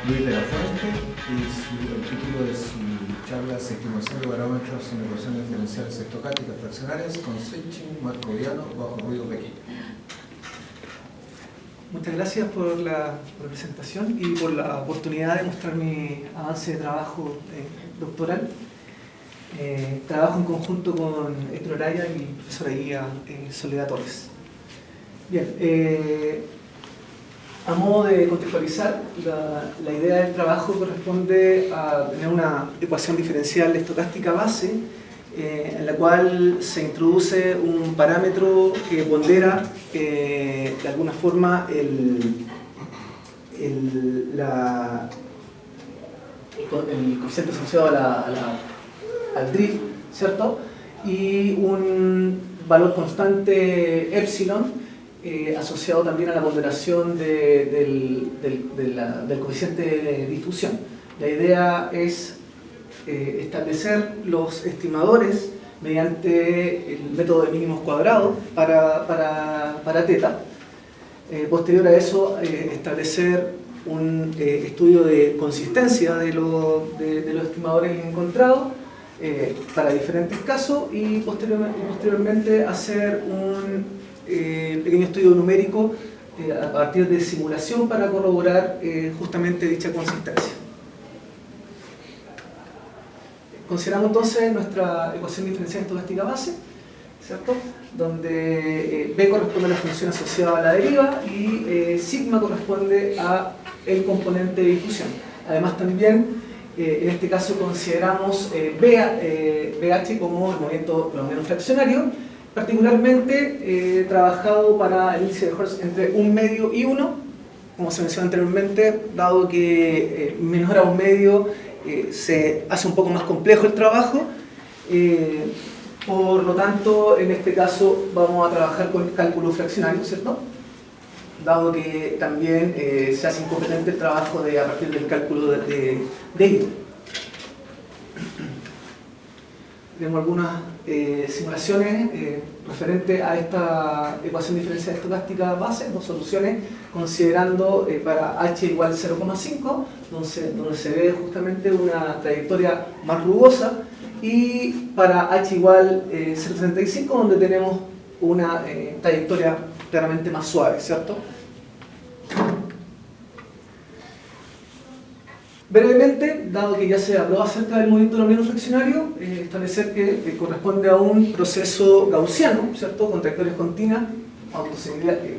Luis de la Fuente, y el título de su charla es Estimación de parámetros en ecuaciones diferenciales estocásticas fraccionarias con switching markoviano bajo ruido pequeño. Muchas gracias por la presentación y por la oportunidad de mostrar mi avance de trabajo doctoral. Trabajo en conjunto con Héctor Araya y mi profesora guía Soledad Torres. Bien, a modo de contextualizar, la idea del trabajo corresponde a tener una ecuación diferencial estocástica base en la cual se introduce un parámetro que pondera de alguna forma el coeficiente asociado al drift, ¿cierto? Y un valor constante epsilon asociado también a la ponderación del coeficiente de difusión. La idea es establecer los estimadores mediante el método de mínimos cuadrados para teta. Posterior a eso, establecer un estudio de consistencia de los estimadores encontrados para diferentes casos y posteriormente hacer un pequeño estudio numérico a partir de simulación para corroborar justamente dicha consistencia. Consideramos entonces nuestra ecuación diferencial estocástica base, ¿cierto? Donde B corresponde a la función asociada a la deriva y sigma corresponde a el componente de difusión. Además también, en este caso consideramos BH como el movimiento colombiano fraccionario, particularmente trabajado para el índice de Hertz entre 1 medio y 1, como se mencionó anteriormente, dado que menor a 1 medio se hace un poco más complejo el trabajo, por lo tanto en este caso vamos a trabajar con el cálculo fraccionario, ¿cierto? Dado que también se hace incompetente el trabajo a partir del cálculo de I. Tenemos algunas simulaciones referentes a esta ecuación diferencial estocástica base, dos soluciones, considerando para h igual 0,5, donde se ve justamente una trayectoria más rugosa, y para h igual 0,35, donde tenemos una trayectoria claramente más suave, ¿cierto? Brevemente, dado que ya se habló acerca del movimiento colombiano fraccionario, establecer que corresponde a un proceso gaussiano, ¿cierto? Con trayectorias continuas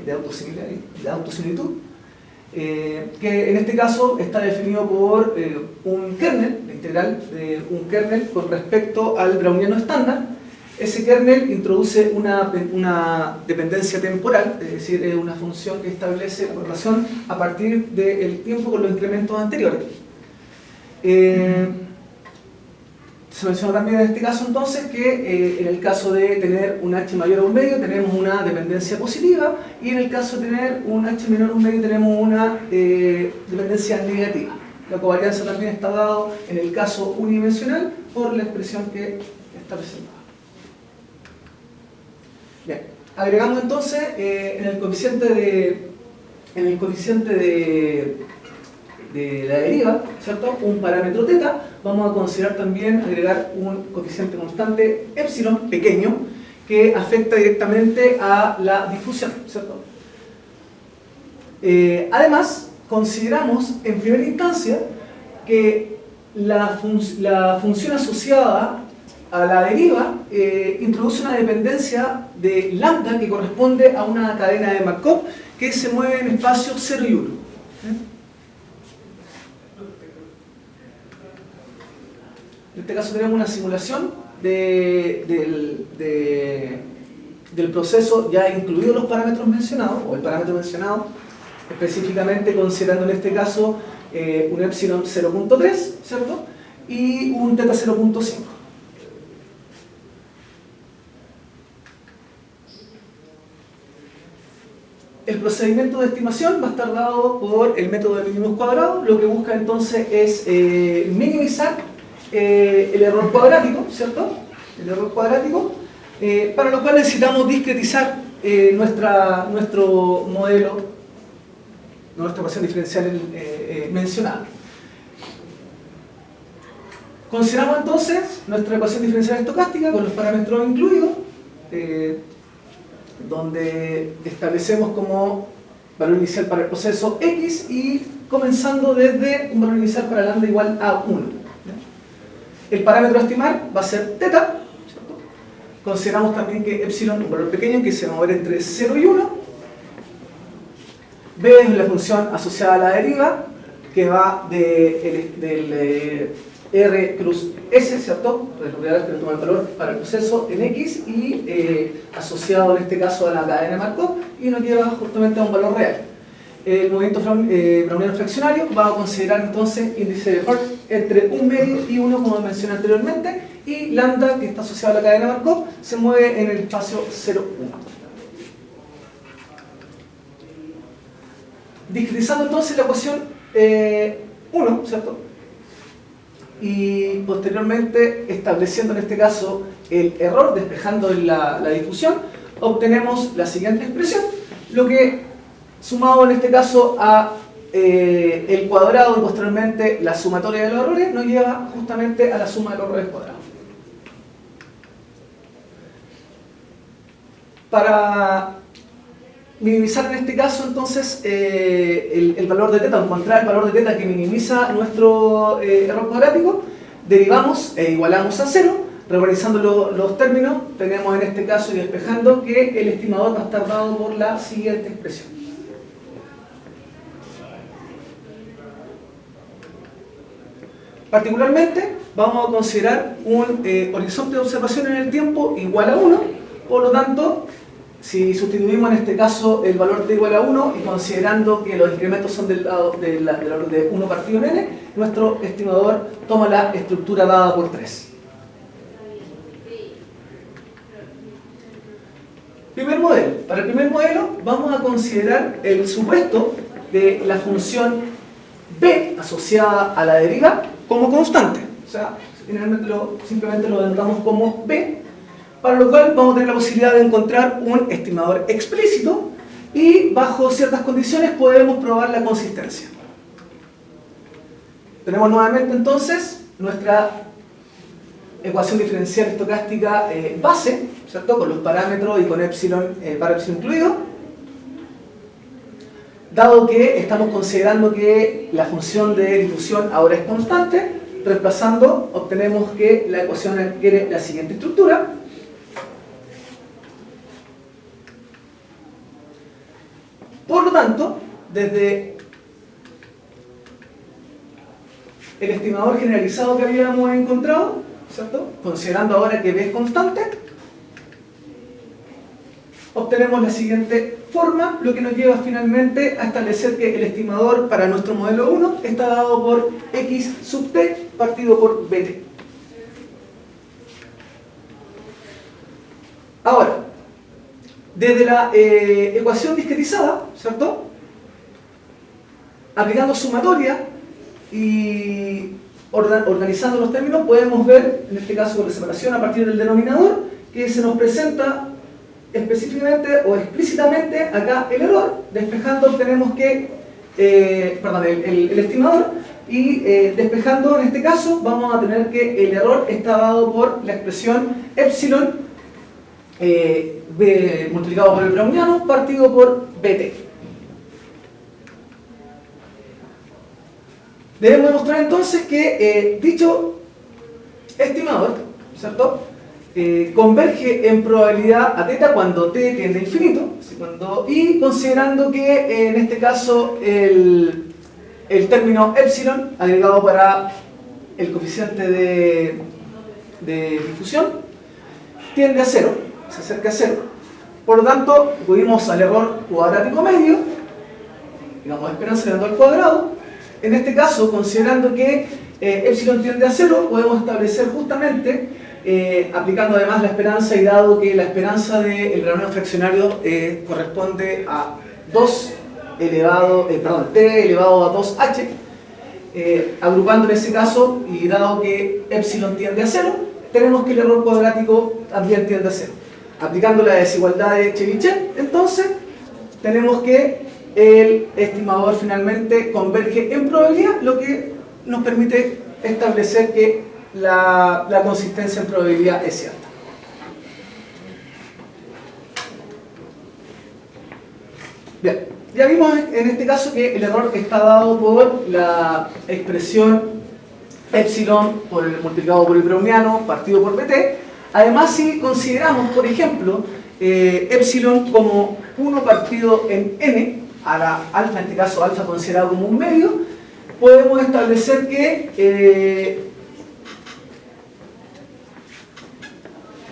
de autosimilitud, que en este caso está definido por un kernel, la integral de un kernel con respecto al browniano estándar. Ese kernel introduce una dependencia temporal, es decir, es una función que establece la correlación a partir del tiempo con los incrementos anteriores. Se menciona también en este caso entonces que en el caso de tener un h mayor a 1 medio tenemos una dependencia positiva, y en el caso de tener un h menor a 1 medio tenemos una dependencia negativa. La covarianza también está dado en el caso unidimensional por la expresión que está presentada. Bien, agregamos entonces en el coeficiente de la deriva, ¿cierto? Un parámetro teta. Vamos a considerar también agregar un coeficiente constante epsilon pequeño que afecta directamente a la difusión, ¿cierto? Además, consideramos en primera instancia que la función asociada a la deriva introduce una dependencia de lambda que corresponde a una cadena de Markov que se mueve en espacio 0 y 1. En este caso tenemos una simulación del proceso ya incluidos los parámetros mencionados, o el parámetro mencionado, específicamente considerando en este caso un epsilon 0.3, ¿cierto? Y un teta 0.5. El procedimiento de estimación va a estar dado por el método de mínimos cuadrados. Lo que busca entonces es minimizar el error cuadrático, ¿cierto? El error cuadrático, para lo cual necesitamos discretizar nuestro modelo, nuestra ecuación diferencial mencionada. Consideramos entonces nuestra ecuación diferencial estocástica con los parámetros incluidos, donde establecemos como valor inicial para el proceso X y comenzando desde un valor inicial para lambda igual a 1. El parámetro a estimar va a ser teta, ¿cierto? Consideramos también que epsilon, un valor pequeño que se va a mover entre 0 y 1. B es la función asociada a la deriva, que va del R cruz S, ¿cierto? La propiedad que toma el valor para el proceso en X y asociado en este caso a la cadena de Markov y nos lleva justamente a un valor real. El movimiento browniano fraccionario va a considerar entonces índice de Hertz entre 1 medio y 1 como mencioné anteriormente y lambda, que está asociado a la cadena de Markov, se mueve en el espacio 0, 1. Discretizando entonces la ecuación 1, ¿cierto? Y posteriormente estableciendo en este caso el error, despejando la difusión, obtenemos la siguiente expresión, lo que sumado en este caso a el cuadrado y posteriormente la sumatoria de los errores nos lleva justamente a la suma de los errores cuadrados. Para minimizar en este caso entonces el valor de teta, encontrar el valor de teta que minimiza nuestro error cuadrático, derivamos e igualamos a 0, reorganizando los términos, tenemos en este caso y despejando que el estimador va a estar dado por la siguiente expresión. Particularmente vamos a considerar un horizonte de observación en el tiempo igual a 1, por lo tanto si sustituimos en este caso el valor t igual a 1 y considerando que los incrementos son del orden de 1 partido en n, nuestro estimador toma la estructura dada por 3. Primer modelo. Para el primer modelo vamos a considerar el supuesto de la función b asociada a la deriva como constante. O sea, simplemente lo denotamos como b, para lo cual vamos a tener la posibilidad de encontrar un estimador explícito y bajo ciertas condiciones podemos probar la consistencia. Tenemos nuevamente entonces nuestra ecuación diferencial estocástica base, ¿cierto? Con los parámetros y con epsilon, para epsilon incluido. Dado que estamos considerando que la función de difusión ahora es constante, reemplazando obtenemos que la ecuación adquiere la siguiente estructura. Por lo tanto, desde el estimador generalizado que habíamos encontrado, ¿cierto? Considerando ahora que B es constante, obtenemos la siguiente forma, lo que nos lleva finalmente a establecer que el estimador para nuestro modelo 1 está dado por X sub t partido por Bt. Ahora, desde la ecuación discretizada, ¿cierto? Aplicando sumatoria y organizando los términos, podemos ver, en este caso con la separación a partir del denominador, que se nos presenta específicamente o explícitamente acá el error, despejando obtenemos que, el estimador, y despejando en este caso vamos a tener que el error está dado por la expresión epsilon B multiplicado por el browniano partido por Bt. Debemos demostrar entonces que dicho estimador, ¿cierto? Converge en probabilidad a teta cuando t tiende a infinito, y considerando que en este caso el término epsilon agregado para el coeficiente de difusión tiende a 0, se acerca a 0. Por lo tanto, acudimos al error cuadrático medio, digamos esperanza elevando al cuadrado. En este caso, considerando que epsilon tiende a 0, podemos establecer justamente, aplicando además la esperanza y dado que la esperanza del browniano fraccionario corresponde a t elevado a 2h, agrupando en ese caso y dado que epsilon tiende a 0, tenemos que el error cuadrático también tiende a 0. Aplicando la desigualdad de Chebyshev, entonces tenemos que el estimador finalmente converge en probabilidad, lo que nos permite establecer que la consistencia en probabilidad es cierta. Bien, ya vimos en este caso que el error está dado por la expresión epsilon multiplicado por el browniano partido por bt. Además, si consideramos, por ejemplo, epsilon como 1 partido en n, a la alfa, en este caso alfa considerado como un medio, podemos establecer que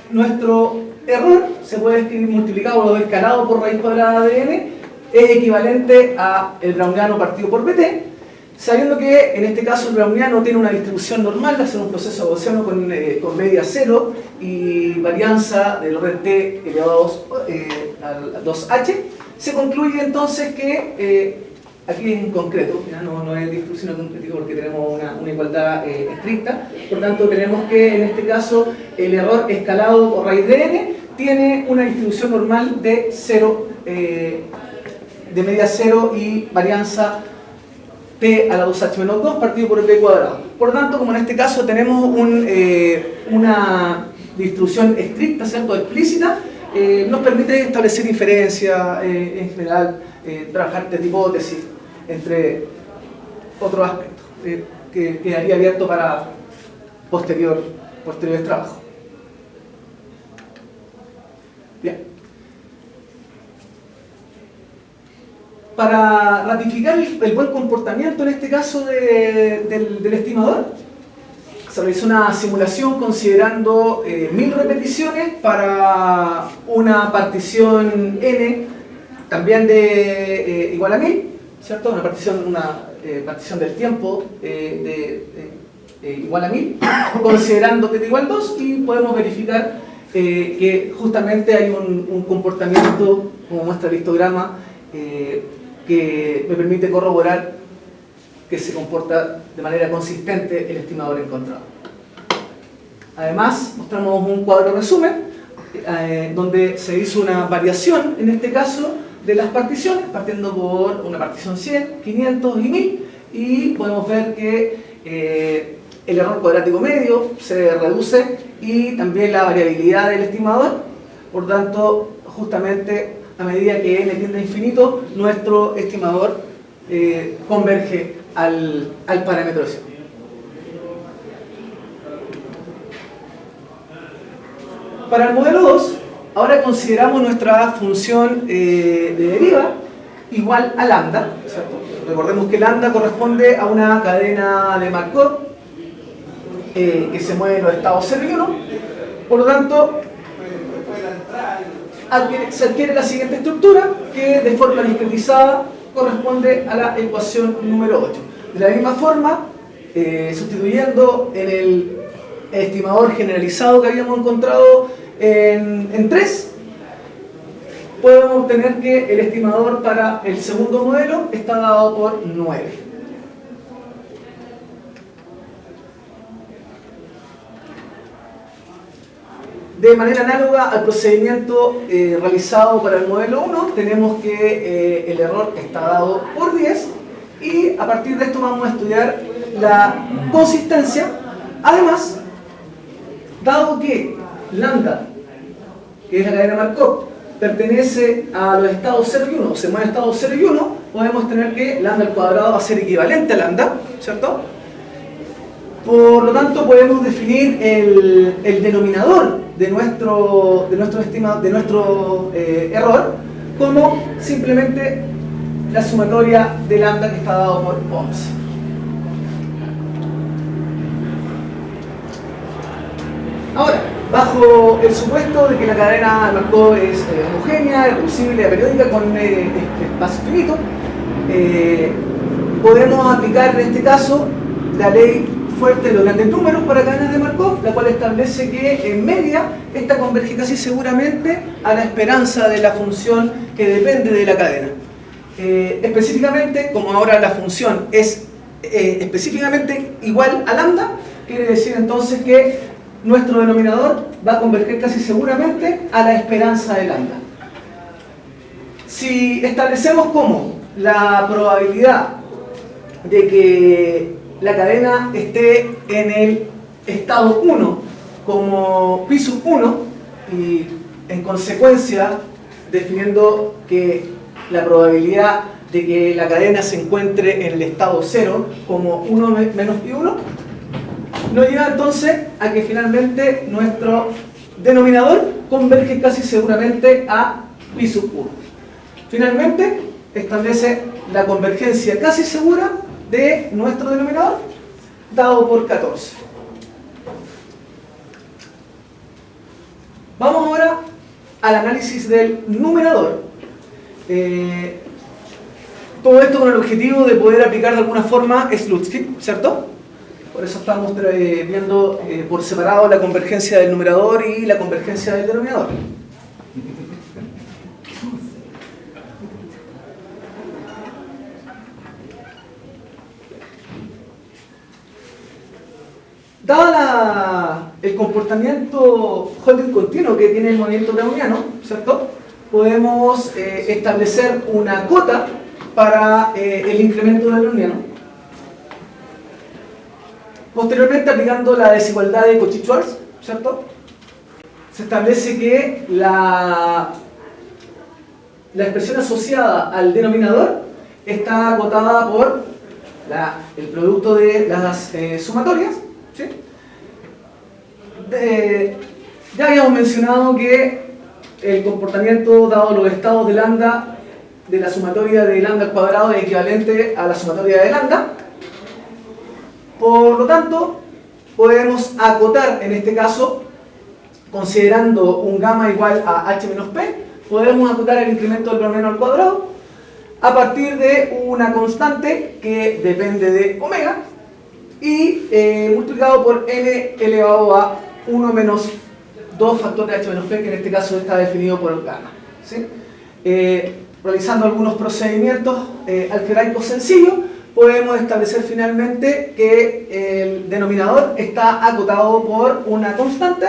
nuestro error se puede escribir multiplicado o escalado por raíz cuadrada de n, es equivalente a el browniano partido por bt, sabiendo que en este caso el browniano tiene una distribución normal, hacer un proceso gaussiano con media 0 y varianza del orden t elevado al 2h. Se concluye entonces que, aquí en concreto, ya no es distribución concreta porque tenemos una igualdad estricta, por tanto tenemos que en este caso el error escalado por raíz de n tiene una distribución normal de 0, de media 0 y varianza t a la 2h menos 2 partido por el b cuadrado. Por tanto, como en este caso tenemos una distribución estricta, ¿cierto?, explícita, nos permite establecer inferencia, en general, trabajar de hipótesis, entre otros aspectos, que quedaría abierto para posteriores trabajos. Bien. Para ratificar el buen comportamiento, en este caso del estimador, se realizó una simulación considerando 1000 repeticiones para una partición n, también de igual a 1000, ¿cierto? Una partición del tiempo igual a 1000, considerando t igual a 2, y podemos verificar que justamente hay un comportamiento, como muestra el histograma, que me permite corroborar que se comporta de manera consistente el estimador encontrado. Además, mostramos un cuadro resumen donde se hizo una variación, en este caso, de las particiones, partiendo por una partición 100, 500 y 1000, y podemos ver que el error cuadrático medio se reduce y también la variabilidad del estimador. Por tanto, justamente a medida que n tiende a infinito, nuestro estimador converge al parámetro de 100. Para el modelo 2, ahora consideramos nuestra función de deriva igual a lambda, ¿cierto? Recordemos que lambda corresponde a una cadena de Markov que se mueve en los estados 0 y 1. Por lo tanto, se adquiere la siguiente estructura, que de forma discretizada corresponde a la ecuación número 8. De la misma forma, sustituyendo en el estimador generalizado que habíamos encontrado en 3, podemos obtener que el estimador para el segundo modelo está dado por 9. De manera análoga al procedimiento realizado para el modelo 1, tenemos que el error está dado por 10, y a partir de esto vamos a estudiar la consistencia. Además, dado que lambda, que es la cadena Markov, pertenece a los estados 0 y 1, o se mueve en estados 0 y 1, podemos tener que lambda al cuadrado va a ser equivalente a lambda, ¿cierto? Por lo tanto, podemos definir el denominador de nuestro error como simplemente la sumatoria de lambda que está dado por 11. Ahora, bajo el supuesto de que la cadena Markov es homogénea, reducible, periódica, con espacio finito, podemos aplicar en este caso la ley fuerte de los grandes números para cadenas de Markov, la cual establece que en media esta converge casi seguramente a la esperanza de la función que depende de la cadena. Específicamente, como ahora la función es específicamente igual a lambda, quiere decir entonces que nuestro denominador va a converger casi seguramente a la esperanza de lambda. Si establecemos como la probabilidad de que la cadena esté en el estado 1 como pi sub 1 y en consecuencia definiendo que la probabilidad de que la cadena se encuentre en el estado 0 como 1 menos pi 1, nos lleva entonces a que finalmente nuestro denominador converge casi seguramente a pi sub 1. Finalmente establece la convergencia casi segura de nuestro denominador dado por 14. Vamos ahora al análisis del numerador. Todo esto con el objetivo de poder aplicar de alguna forma Slutsky, ¿cierto? Por eso estamos viendo por separado la convergencia del numerador y la convergencia del denominador. Dado el comportamiento Holden continuo que tiene el movimiento browniano, ¿cierto? Podemos establecer una cota para el incremento del browniano. Posteriormente, aplicando la desigualdad de Cauchy-Schwarz, ¿cierto? Se establece que la expresión asociada al denominador está acotada por el producto de las sumatorias. ¿Sí? Ya habíamos mencionado que el comportamiento dado los estados de lambda de la sumatoria de lambda al cuadrado es equivalente a la sumatoria de lambda. Por lo tanto, podemos acotar en este caso, considerando un gamma igual a h menos p, podemos acotar el incremento del browniano al cuadrado a partir de una constante que depende de omega y multiplicado por n elevado a 1 menos 2 factor de h menos p, que en este caso está definido por gamma. ¿Sí? Realizando algunos procedimientos algebraicos sencillos, podemos establecer finalmente que el denominador está acotado por una constante,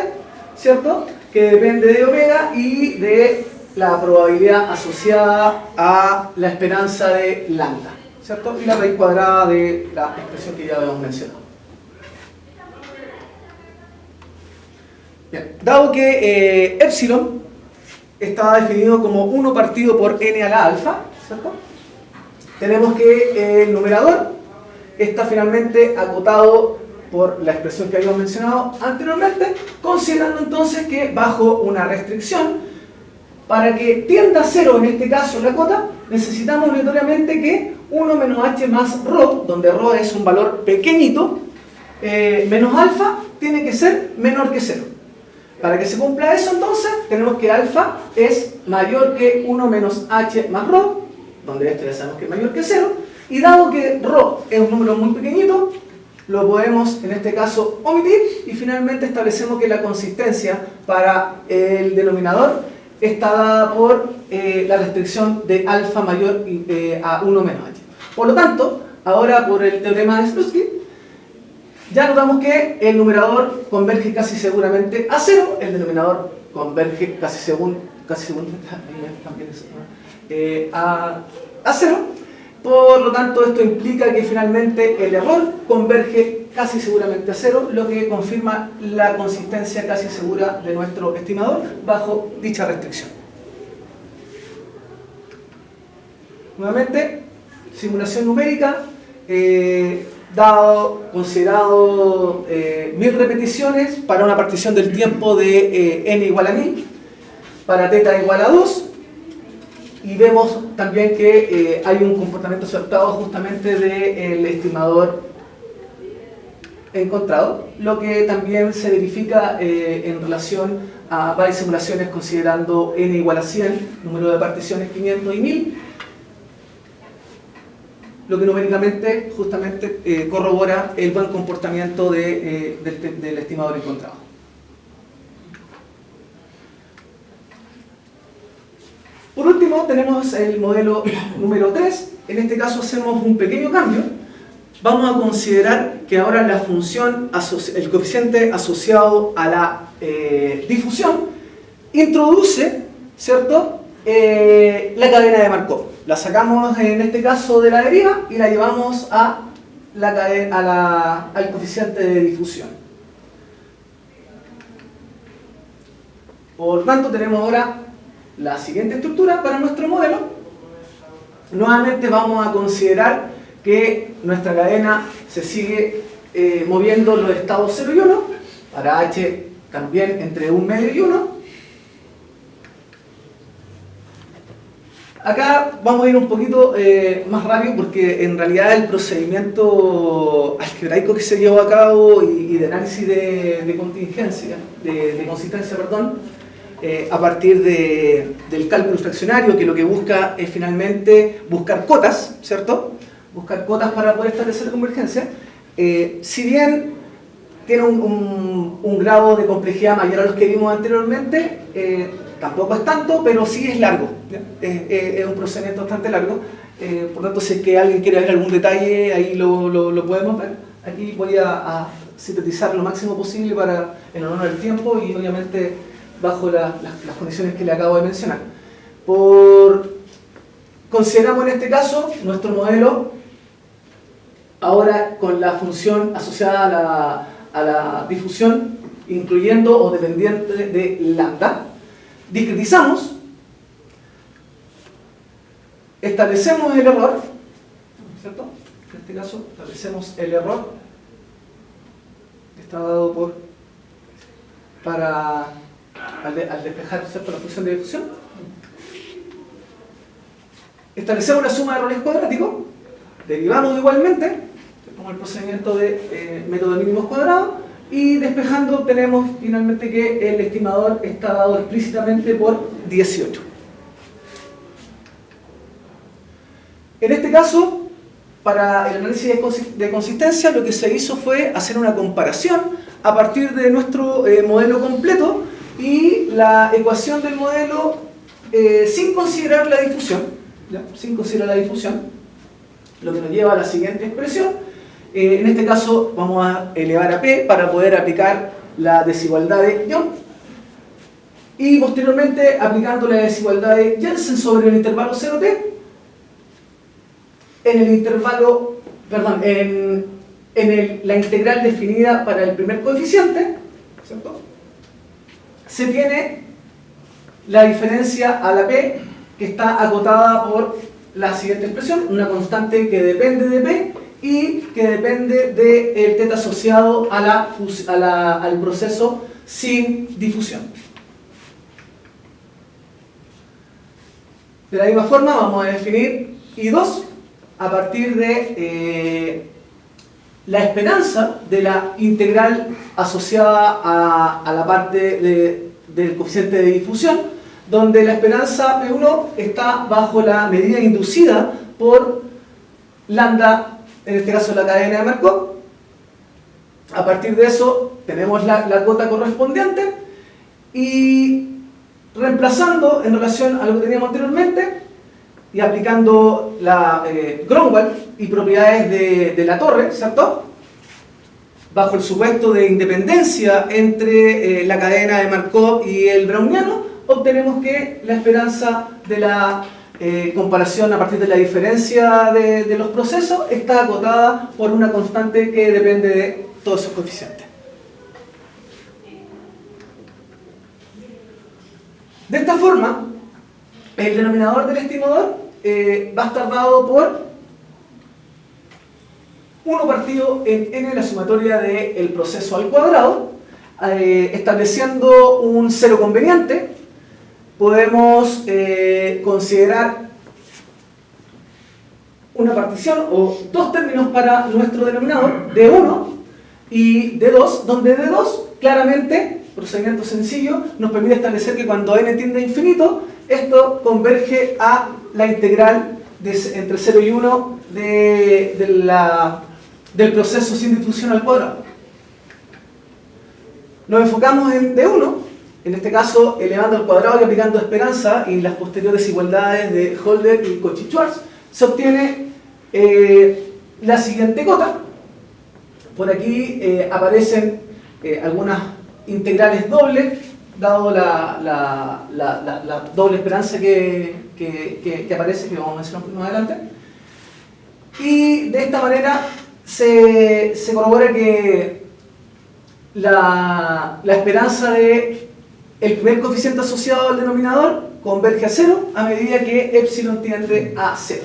¿cierto?, que depende de omega y de la probabilidad asociada a la esperanza de lambda, ¿cierto?, y la raíz cuadrada de la expresión que ya habíamos mencionado. Bien. Dado que epsilon está definido como 1 partido por n a la alfa, ¿cierto?, tenemos que el numerador está finalmente acotado por la expresión que habíamos mencionado anteriormente, considerando entonces que bajo una restricción, para que tienda a 0 en este caso la cota, necesitamos obligatoriamente que 1 menos h más ρ, donde ρ es un valor pequeñito, menos alfa, tiene que ser menor que 0. Para que se cumpla eso entonces, tenemos que alfa es mayor que 1 menos h más ρ, donde esto ya sabemos que es mayor que 0, y dado que ρ es un número muy pequeñito, lo podemos en este caso omitir y finalmente establecemos que la consistencia para el denominador está dada por la restricción de alfa mayor a 1 menos h. Por lo tanto, ahora por el teorema de Slutsky, ya notamos que el numerador converge casi seguramente a 0, el denominador converge casi seguramente a 0. Por lo tanto, esto implica que finalmente el error converge casi seguramente a 0, lo que confirma la consistencia casi segura de nuestro estimador bajo dicha restricción. Nuevamente, simulación numérica, considerado 1000 repeticiones para una partición del tiempo de n igual a 1000, para θ igual a 2, y vemos también que hay un comportamiento acertado justamente del estimador encontrado, lo que también se verifica en relación a varias simulaciones considerando n igual a 100, número de particiones 500 y 1000, lo que numéricamente justamente corrobora el buen comportamiento del estimador encontrado. Por último, tenemos el modelo número 3. En este caso hacemos un pequeño cambio. Vamos a considerar que ahora la función, el coeficiente asociado a la difusión, introduce, ¿cierto?, la cadena de Markov. La sacamos en este caso de la deriva y la llevamos al coeficiente de difusión. Por tanto, tenemos ahora la siguiente estructura para nuestro modelo. Nuevamente vamos a considerar que nuestra cadena se sigue moviendo en los estados 0 y 1, para H también entre 1 medio y 1. Acá vamos a ir un poquito más rápido porque en realidad el procedimiento algebraico que se llevó a cabo y de análisis de contingencia, de consistencia, perdón, a partir del cálculo fraccionario, que lo que busca es finalmente buscar cotas, ¿cierto? Buscar cotas para poder establecer convergencia. Si bien tiene un grado de complejidad mayor a los que vimos anteriormente, tampoco es tanto, pero sí es largo. Es un procedimiento bastante largo. Por tanto, si es que alguien quiere ver algún detalle, ahí lo podemos ver. Aquí voy a sintetizar lo máximo posible en honor al tiempo y obviamente bajo las condiciones que le acabo de mencionar. Consideramos en este caso nuestro modelo ahora con la función asociada a la difusión, incluyendo o dependiente de lambda. Discretizamos, establecemos el error, ¿cierto? En este caso establecemos el error que está dado al despejar, ¿cierto?, la función de difusión. Establecemos la suma de errores cuadráticos, derivamos igualmente, como el procedimiento de método de mínimos cuadrados, y despejando obtenemos finalmente que el estimador está dado explícitamente por 18. En este caso, para el análisis de consistencia, lo que se hizo fue hacer una comparación a partir de nuestro modelo completo y la ecuación del modelo sin considerar la difusión, ¿ya? Sin considerar la difusión, lo que nos lleva a la siguiente expresión. En este caso vamos a elevar a P para poder aplicar la desigualdad de Young y posteriormente aplicando la desigualdad de Jensen sobre el intervalo 0t en el intervalo, perdón, la integral definida para el primer coeficiente, ¿cierto? Se tiene la diferencia a la P que está acotada por la siguiente expresión, una constante que depende de P y que depende del teta asociado al proceso sin difusión. De la misma forma vamos a definir I2 a partir de la esperanza de la integral asociada a la parte del coeficiente de difusión, donde la esperanza P1 está bajo la medida inducida por lambda, en este caso la cadena de Markov. A partir de eso tenemos la cota correspondiente y reemplazando en relación a lo que teníamos anteriormente y aplicando la Gromwald y propiedades de la torre, ¿cierto?, bajo el supuesto de independencia entre la cadena de Markov y el browniano, obtenemos que la esperanza de la comparación a partir de la diferencia de los procesos está acotada por una constante que depende de todos esos coeficientes. De esta forma, el denominador del estimador va a estar dado por 1 partido en n la sumatoria del proceso al cuadrado, estableciendo un cero conveniente. Podemos considerar una partición o dos términos para nuestro denominador, D1 y D2, donde D2 claramente, procedimiento sencillo, nos permite establecer que cuando n tiende a infinito, esto converge a la integral entre 0 y 1 del proceso sin difusión al cuadrado. Nos enfocamos en D1, en este caso elevando al cuadrado y aplicando esperanza y las posteriores desigualdades de Holder y Cauchy-Schwarz, se obtiene la siguiente cota. Por aquí aparecen algunas integrales dobles, dado la doble esperanza que aparece, que vamos a mencionar un poco más adelante. Y de esta manera se corrobora que la esperanza de el primer coeficiente asociado al denominador converge a 0 a medida que epsilon tiende a 0.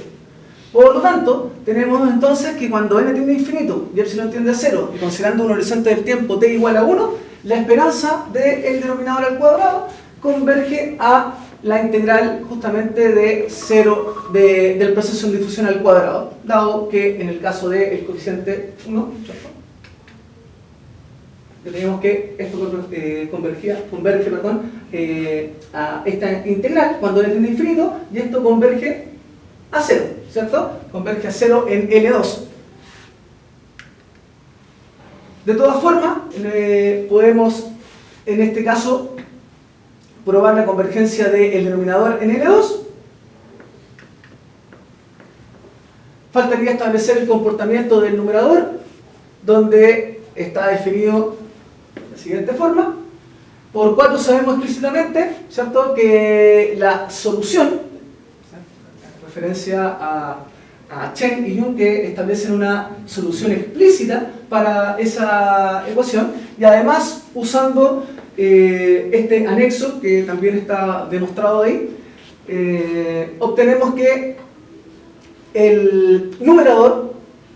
Por lo tanto, tenemos entonces que cuando n tiende a infinito y epsilon tiende a 0, y considerando un horizonte del tiempo t igual a 1, la esperanza del denominador al cuadrado converge a la integral justamente de 0 del proceso de difusión al cuadrado, dado que en el caso del coeficiente 1, ¿cierto? Tenemos que esto converge a esta integral cuando n tiende a infinito, y esto converge a 0, ¿cierto? Converge a 0 en L2. De todas formas, podemos en este caso probar la convergencia del denominador en L2. Faltaría establecer el comportamiento del numerador, donde está definido de la siguiente forma. Por 4 sabemos explícitamente, ¿cierto?, que la solución, referencia a Chen y Jung, que establecen una solución explícita para esa ecuación, y además usando este anexo que también está demostrado ahí, obtenemos que el numerador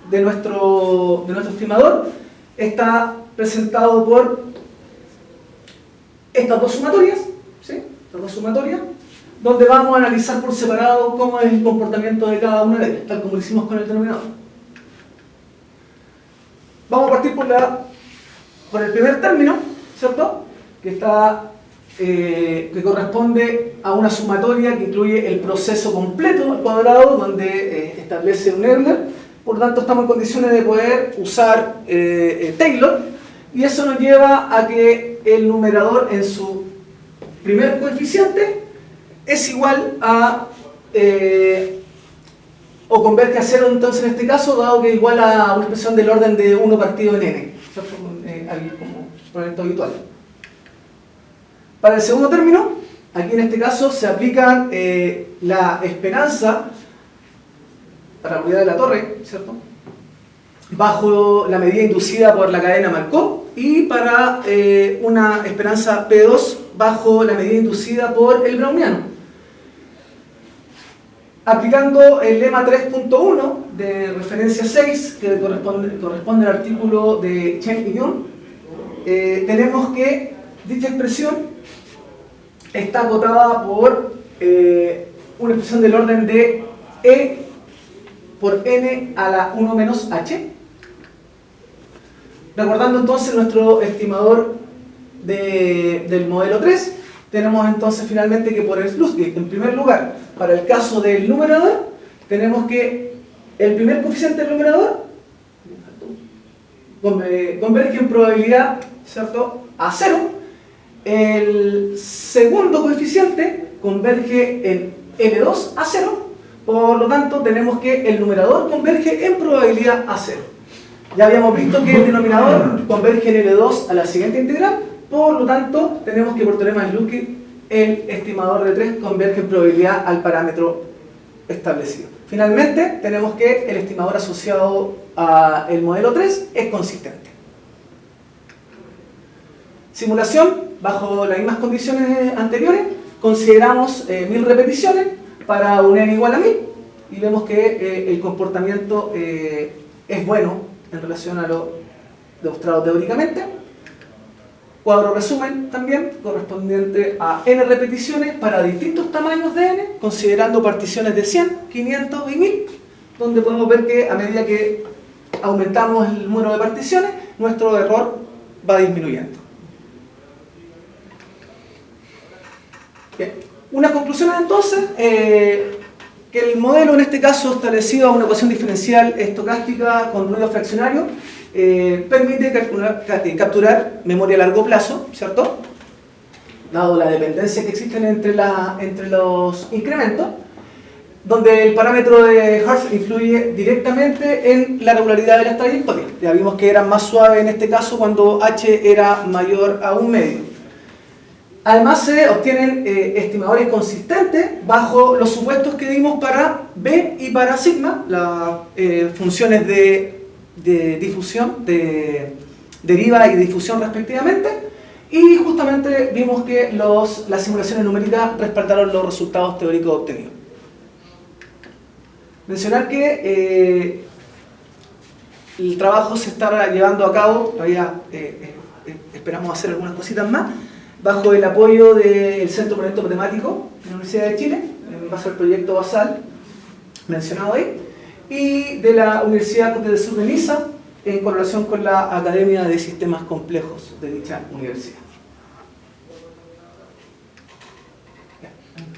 de nuestro estimador está presentado por estas dos sumatorias, ¿sí? Estas dos sumatorias, donde vamos a analizar por separado cómo es el comportamiento de cada una de ellas, tal como lo hicimos con el denominador. Vamos a partir por el primer término, ¿cierto?, que corresponde a una sumatoria que incluye el proceso completo al cuadrado, donde establece un Euler. Por lo tanto, estamos en condiciones de poder usar Taylor, y eso nos lleva a que el numerador en su primer coeficiente es igual a, o converge a 0 entonces en este caso, dado que es igual a una expresión del orden de 1 partido en n, ¿cierto?, como exponente habitual. Para el segundo término, aquí en este caso se aplica la esperanza para la unidad de la torre, ¿cierto?, bajo la medida inducida por la cadena Markov, y para una esperanza P2 bajo la medida inducida por el browniano. Aplicando el lema 3.1 de referencia 6, que corresponde al artículo de Chen y Jung, tenemos que dicha expresión está acotada por una expresión del orden de E por n a la 1 menos h. Recordando entonces nuestro estimador del modelo 3, tenemos entonces finalmente que por el Slutsky, en primer lugar, para el caso del numerador, tenemos que el primer coeficiente del numerador converge en probabilidad, ¿cierto?, a 0. El segundo coeficiente converge en L2 a 0. Por lo tanto, tenemos que el numerador converge en probabilidad a 0. Ya habíamos visto que el denominador converge en L2 a la siguiente integral. Por lo tanto, tenemos que por teorema de Slutsky el estimador de 3 converge en probabilidad al parámetro establecido. Finalmente, tenemos que el estimador asociado al modelo 3 es consistente. Simulación, bajo las mismas condiciones anteriores, consideramos 1000 repeticiones para un n igual a 1000, y vemos que el comportamiento es bueno en relación a lo demostrado teóricamente. Cuadro resumen también, correspondiente a n repeticiones para distintos tamaños de n, considerando particiones de 100, 500 y 1000, donde podemos ver que a medida que aumentamos el número de particiones, nuestro error va disminuyendo. Bien. Unas conclusiones entonces, que el modelo en este caso establecido a una ecuación diferencial estocástica con ruido fraccionario permite capturar memoria a largo plazo, ¿cierto?, dado la dependencia que existen entre los incrementos, donde el parámetro de Hertz influye directamente en la regularidad de las trayectorias. Ya vimos que era más suave en este caso cuando h era mayor a 1 medio. Además se obtienen estimadores consistentes bajo los supuestos que dimos para B y para sigma, las funciones de difusión, de deriva y difusión respectivamente, Y justamente vimos que las simulaciones numéricas respaldaron los resultados teóricos obtenidos. Mencionar que el trabajo se está llevando a cabo, todavía esperamos hacer algunas cositas más, bajo el apoyo del Centro de Proyecto Matemático de la Universidad de Chile, en base al proyecto Basal, mencionado ahí, y de la Universidad Cote del Sur de Niza, en colaboración con la Academia de Sistemas Complejos de dicha universidad.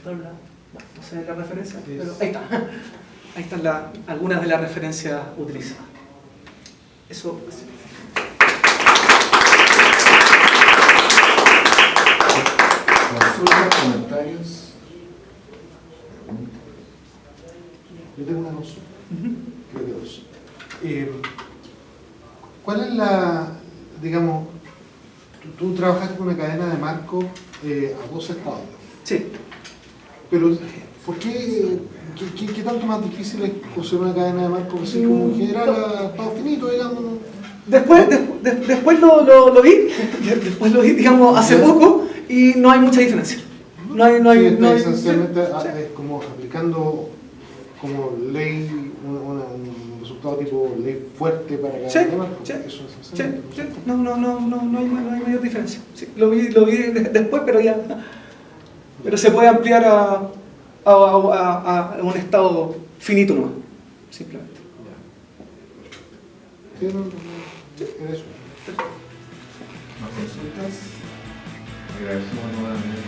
No sé la referencia, pero ahí está. Ahí están algunas de las referencias utilizadas. Eso. Consultas, comentarios, preguntas. Yo tengo una consulta. Creo que dos. ¿Cuál es la, digamos, tú trabajaste con una cadena de marco a 2 estados? Sí. Pero, ¿por qué tanto más difícil es construir una cadena de marco así como en general a estado finito, digamos? Después lo vi, digamos, hace poco, y no hay mucha diferencia. Esencialmente es como aplicando como ley, un resultado tipo ley fuerte para cada cadena de marco. Eso es esencialmente. No hay mayor diferencia. Sí, lo vi después, pero se puede ampliar a un estado finito nomás, simplemente. Sí, era eso. ¿Más consultas? Agradecemos nuevamente.